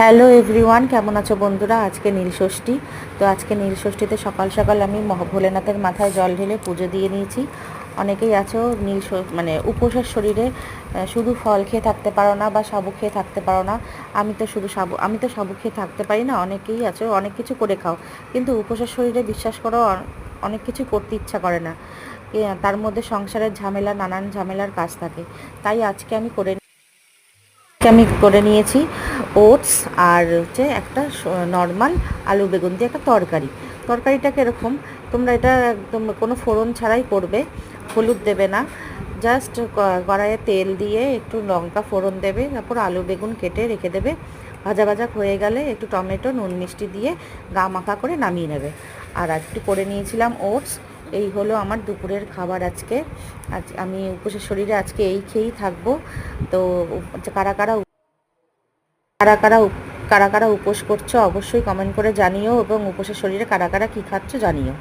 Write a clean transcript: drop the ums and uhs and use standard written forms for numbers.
Hello everyone, কেমন আছো বন্ধুরা? আজকে নীলষষ্ঠী। তো আজকে নীলষষ্ঠীতে সকাল সকাল আমি ভোলেনাথের মাথায় জল ঢেলে পুজো দিয়ে নিয়েছি। অনেকেই আছো মানে উপোসের শরীরে শুধু ফল খেয়ে থাকতে পারো না বা সাবু খেয়ে থাকতে পারো না। আমি তো সাবু খেয়ে থাকতে পারি না। অনেকেই আছো অনেক কিছু করে খাও, কিন্তু উপোসের শরীরে বিশ্বাস করো অনেক কিছু করতে ইচ্ছা করে না। তার মধ্যে সংসারের ঝামেলা, নানান ঝামেলার কাজ থাকে। তাই আমি করে নিয়েছি ওটস আর হচ্ছে একটা নর্মাল আলু বেগুন দিয়ে একটা তরকারিটা কীরকম, তোমরা এটা একদম কোনো ফোড়ন ছাড়াই করবে। হলুদ দেবে না, জাস্ট কড়াইয়ে তেল দিয়ে একটু লঙ্কা ফোড়ন দেবে, তারপর আলু বেগুন কেটে রেখে দেবে। ভাজা ভাজা হয়ে গেলে একটু টমেটো নুন মিষ্টি দিয়ে গা মাখা করে নামিয়ে নেবে। আর একটু করে নিয়েছিলাম ওটস। এই হলো আমার দুপুরের খাবার আজকে। আজ আমি উপোসের শরীরে আজকে এই খেয়েই থাকবো। তো কারা কারা কারা কারা কারা কারা উপোস করছো অবশ্যই কমেন্ট করে জানিও, এবং উপোসের শরীরে কারা কারা কী খাচ্ছ জানিও।